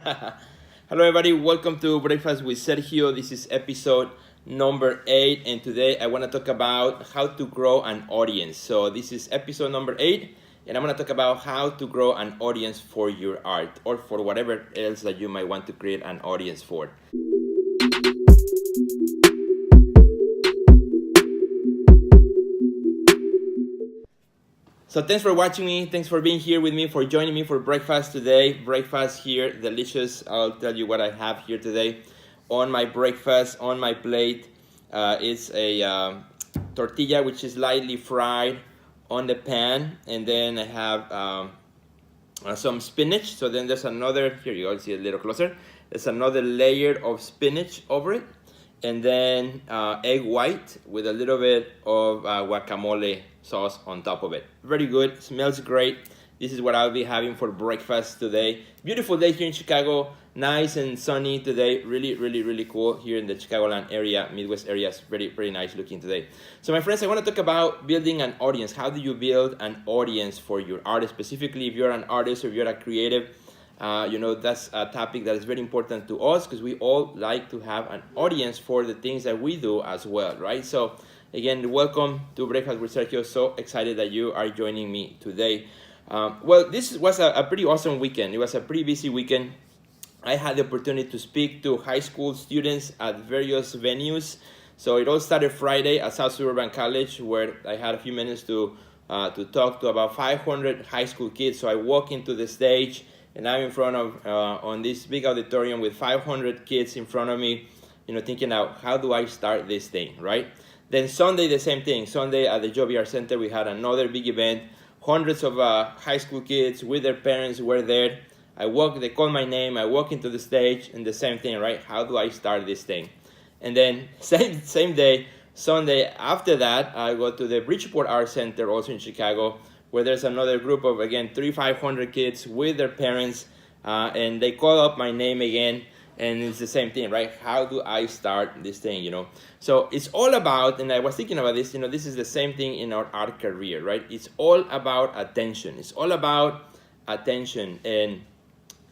Hello, everybody. Welcome to Breakfast with Sergio. This is episode number 8, and today I want to talk about how to grow an audience. So, this is episode number 8, and I'm going to talk about how to grow an audience for your art or for whatever else that you might want to create an audience for. So thanks for watching me. Thanks for being here with me, for joining me for breakfast today. Breakfast here, delicious. I'll tell you what I have here today. On my breakfast, on my plate, it's a tortilla which is lightly fried on the pan. And then I have some spinach. So then there's another, here you go, see a little closer. There's another layer of spinach over it. And then egg white with a little bit of guacamole sauce on top of it. Very good, smells great. This is what I'll be having for breakfast today. Beautiful day here in Chicago, nice and sunny today. Really cool here in the Chicagoland area, Midwest area. It's very nice looking today. So my friends, I want to talk about building an audience. How do you build an audience for your art? Specifically, if you're an artist or if you're a creative, that's a topic that is very important to us because we all like to have an audience for the things that we do as well, right? So again, welcome to Breakfast with Sergio. So excited that you are joining me today. Well, this was a pretty awesome weekend. It was a pretty busy weekend. I had the opportunity to speak to high school students at various venues. So it all started Friday at South Suburban College, where I had a few minutes to talk to about 500 high school kids. So I walk into the stage, and I'm in front of, on this big auditorium with 500 kids in front of me, thinking out, how do I start this thing, right? Then Sunday, the same thing. Sunday at the Joviar Center, we had another big event. Hundreds of high school kids with their parents were there. They called my name, I walk into the stage, and the same thing, right? How do I start this thing? And then same day, Sunday, after that, I go to the Bridgeport Art Center, also in Chicago, where there's another group of, again, 500 kids with their parents, and they call up my name again, and it's the same thing, right? How do I start this thing, So it's all about, and I was thinking about this, this is the same thing in our art career, right? It's all about attention. It's all about attention and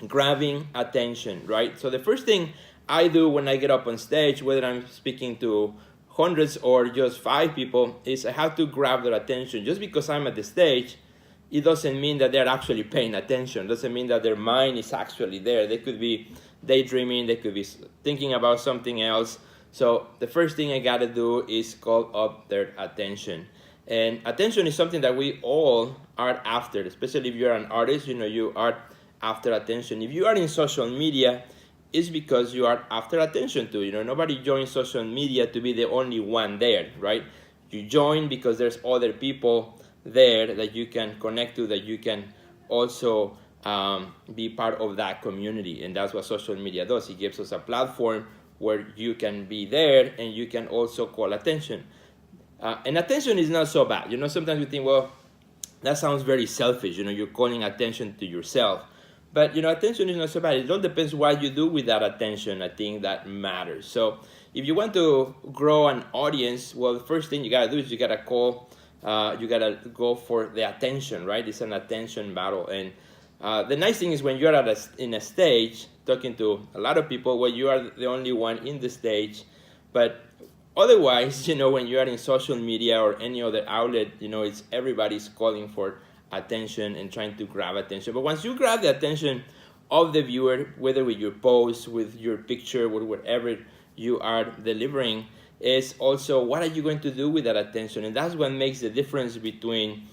grabbing attention, right? So the first thing I do when I get up on stage, whether I'm speaking to hundreds or just 5 people, is I have to grab their attention. Just because I'm at the stage, it doesn't mean that they're actually paying attention. It doesn't mean that their mind is actually there. They could be daydreaming, they could be thinking about something else. So the first thing I gotta do is call up their attention. And attention is something that we all are after, especially if you're an artist, you are after attention. If you are in social media, it's because you are after attention too. Nobody joins social media to be the only one there, right? You join because there's other people there that you can connect to, that you can also be part of that community. And that's what social media does. It gives us a platform where you can be there and you can also call attention. And attention is not so bad. Sometimes we think, well, that sounds very selfish. You're calling attention to yourself. But, attention is not so bad. It all depends what you do with that attention. I think that matters. So if you want to grow an audience, well, the first thing you got to do is you got to go for the attention, right? It's an attention battle. And the nice thing is when you're in a stage talking to a lot of people, well, you are the only one in the stage. But otherwise, when you are in social media or any other outlet, it's everybody's calling for attention and trying to grab attention. But once you grab the attention of the viewer, whether with your post, with your picture, with whatever you are delivering, is also what are you going to do with that attention? And that's what makes the difference between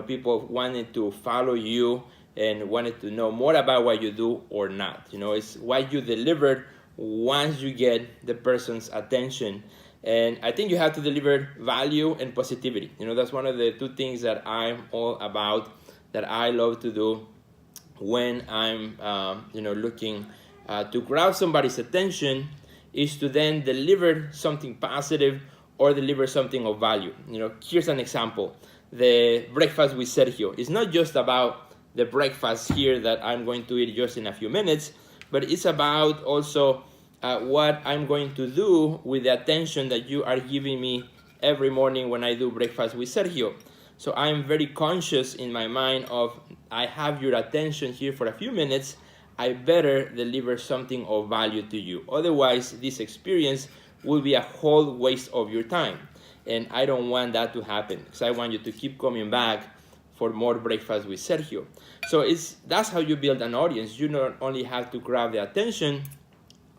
people wanting to follow you and wanting to know more about what you do or not. It's what you deliver once you get the person's attention. And I think you have to deliver value and positivity. That's one of the 2 things that I'm all about, that I love to do when I'm, looking to grab somebody's attention, is to then deliver something positive or deliver something of value. Here's an example. The breakfast with Sergio is not just about the breakfast here that I'm going to eat just in a few minutes, but it's about also what I'm going to do with the attention that you are giving me every morning when I do breakfast with Sergio. So I'm very conscious in my mind of, I have your attention here for a few minutes. I better deliver something of value to you. Otherwise, this experience will be a whole waste of your time. And I don't want that to happen, because I want you to keep coming back for more Breakfast with Sergio. So that's how you build an audience. You not only have to grab the attention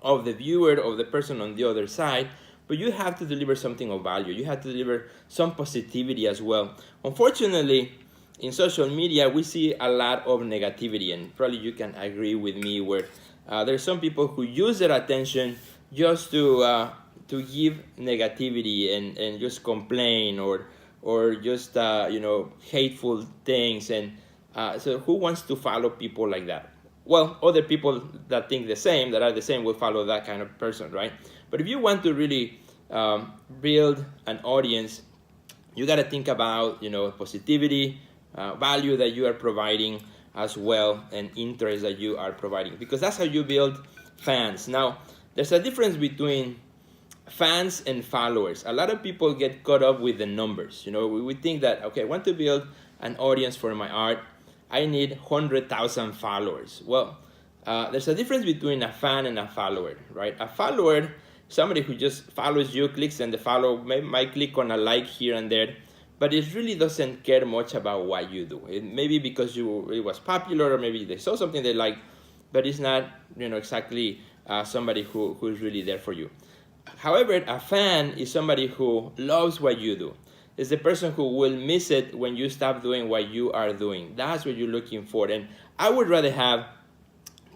of the viewer, of the person on the other side, but you have to deliver something of value. You have to deliver some positivity as well. Unfortunately, in social media, we see a lot of negativity, and probably you can agree with me where there's some people who use their attention just to give negativity and just complain or just hateful things. And so who wants to follow people like that? Well, other people that think the same, that are the same, will follow that kind of person, right? But if you want to really build an audience, you got to think about positivity, value that you are providing as well, and interest that you are providing, because that's how you build fans. Now, there's a difference between fans and followers. A lot of people get caught up with the numbers. We think that, okay, I want to build an audience for my art, I need 100,000 followers. Well, there's a difference between a fan and a follower, right? A follower, somebody who just follows you, clicks, and the follow might click on a like here and there, but it really doesn't care much about what you do. It maybe because it was popular, or maybe they saw something they like, but it's not exactly somebody who is really there for you. However, a fan is somebody who loves what you do. It's the person who will miss it when you stop doing what you are doing. That's what you're looking for. And I would rather have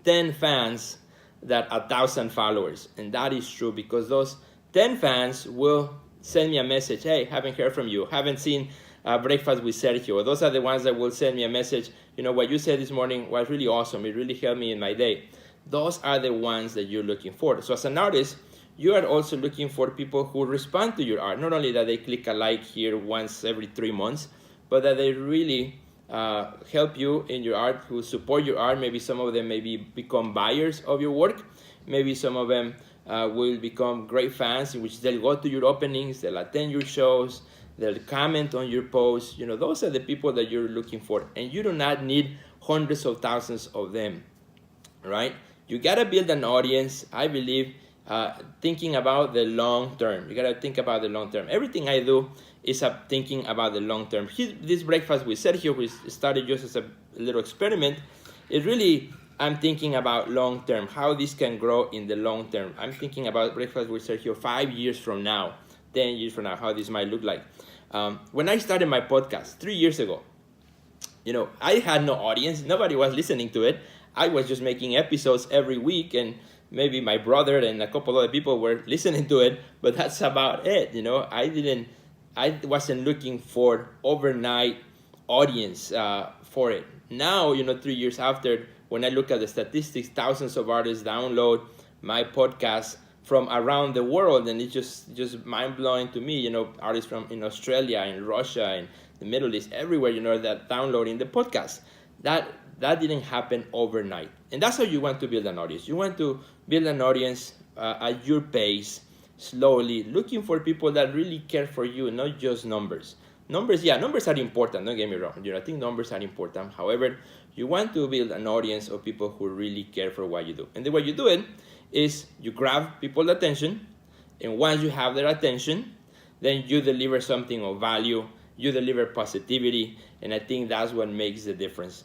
10 fans than 1,000 followers. And that is true, because those 10 fans will send me a message. Hey, haven't heard from you. Haven't seen Breakfast with Sergio. Those are the ones that will send me a message. What you said this morning was really awesome. It really helped me in my day. Those are the ones that you're looking for. So as an artist, you are also looking for people who respond to your art. Not only that they click a like here once every 3 months, but that they really help you in your art, who support your art. Maybe some of them maybe become buyers of your work. Maybe some of them will become great fans, in which they'll go to your openings, they'll attend your shows, they'll comment on your posts. Those are the people that you're looking for. And you do not need hundreds of thousands of them, right? You gotta build an audience, I believe, thinking about the long term. You gotta think about the long term. Everything I do is thinking about the long term. This Breakfast with Sergio, which started just as a little experiment, I'm thinking about long term, how this can grow in the long term. I'm thinking about Breakfast with Sergio 5 years from now, 10 years from now, how this might look like. When I started my podcast 3 years ago, I had no audience. Nobody was listening to it. I was just making episodes every week, and maybe my brother and a couple other people were listening to it, but that's about it. I wasn't looking for overnight audience for it. Now, 3 years after, when I look at the statistics, thousands of artists download my podcast from around the world, and it's just mind-blowing to me. Artists from in Australia, in Russia, in the Middle East, everywhere, that downloading the podcast. That didn't happen overnight. And that's how you want to build an audience. You want to build an audience at your pace, slowly, looking for people that really care for you, not just numbers. Numbers are important, don't get me wrong. I think numbers are important. However, you want to build an audience of people who really care for what you do. And the way you do it is you grab people's attention, and once you have their attention, then you deliver something of value, you deliver positivity, and I think that's what makes the difference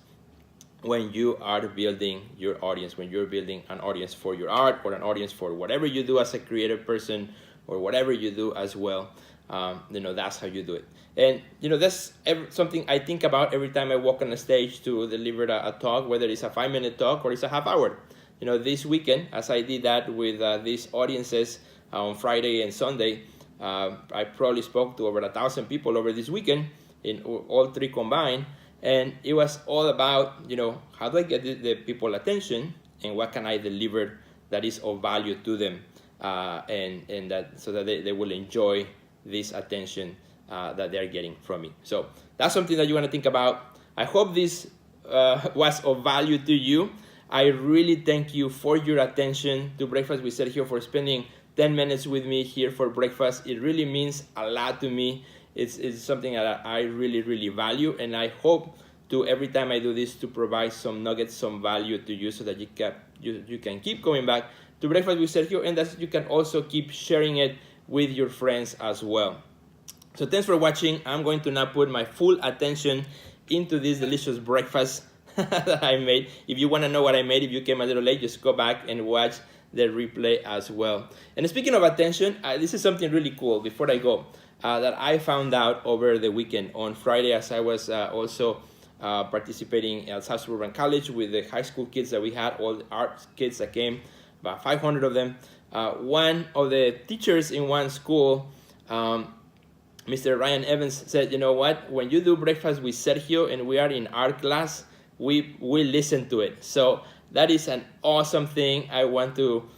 when you are building your audience, when you're building an audience for your art, or an audience for whatever you do as a creative person, or whatever you do as well. That's how you do it. And that's something I think about every time I walk on a stage to deliver a talk, whether it's a 5-minute talk or it's a half hour. This weekend, as I did that with these audiences on Friday and Sunday, I probably spoke to over 1,000 people over this weekend, in all three combined. And it was all about, how do I get the people attention, and what can I deliver that is of value to them, and that so that they will enjoy this attention that they're getting from me. So that's something that you want to think about. I hope this was of value to you. I really thank you for your attention to Breakfast with Sergio, for spending 10 minutes with me here for breakfast. It really means a lot to me. It's something that I really, really value, and I hope to every time I do this to provide some nuggets, some value to you so that you can keep coming back to Breakfast with Sergio, and that you can also keep sharing it with your friends as well. So thanks for watching. I'm going to now put my full attention into this delicious breakfast that I made. If you want to know what I made, if you came a little late, just go back and watch the replay as well. And speaking of attention, this is something really cool before I go that I found out over the weekend on Friday, as I was also participating at South Suburban College with the high school kids that we had, all the art kids that came, about 500 of them. One of the teachers in one school, Mr. Ryan Evans, said, you know what, when you do Breakfast with Sergio and we are in art class, we listen to it. So that is an awesome thing. I want to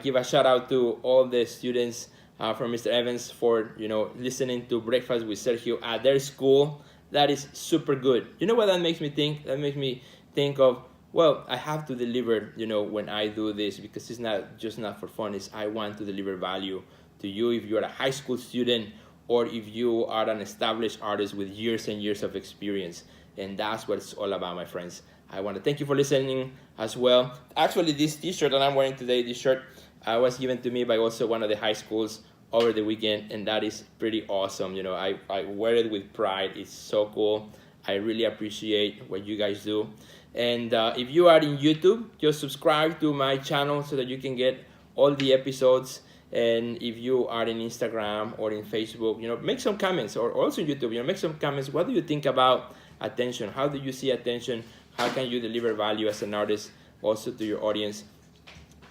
give a shout out to all the students from Mr. Evans for listening to Breakfast with Sergio at their school. That is super good. You know what that makes me think? That makes me think of, well, I have to deliver, when I do this, because it's not for fun. It's I want to deliver value to you if you're a high school student or if you are an established artist with years and years of experience. And that's what it's all about, my friends. I want to thank you for listening as well. Actually, this t-shirt that I'm wearing today, this shirt was given to me by also one of the high schools over the weekend, and that is pretty awesome. I wear it with pride. It's so cool. I really appreciate what you guys do. And if you are in YouTube, just subscribe to my channel so that you can get all the episodes. And if you are in Instagram or in Facebook, make some comments, or also in YouTube, make some comments. What do you think about attention? How do you see attention? How can you deliver value as an artist also to your audience?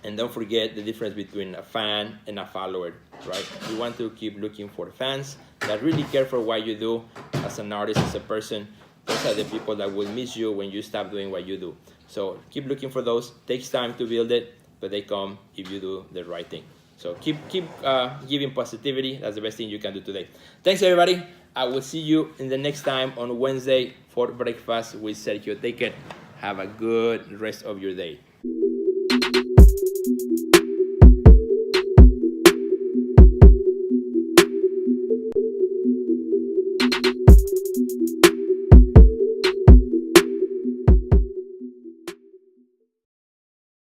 And don't forget the difference between a fan and a follower, right? You want to keep looking for fans that really care for what you do as an artist, as a person. Those are the people that will miss you when you stop doing what you do. So keep looking for those. Takes time to build it, but they come if you do the right thing. So keep giving positivity. That's the best thing you can do today. Thanks, everybody. I will see you in the next time on Wednesday for Breakfast with Sergio. Take care. Have a good rest of your day.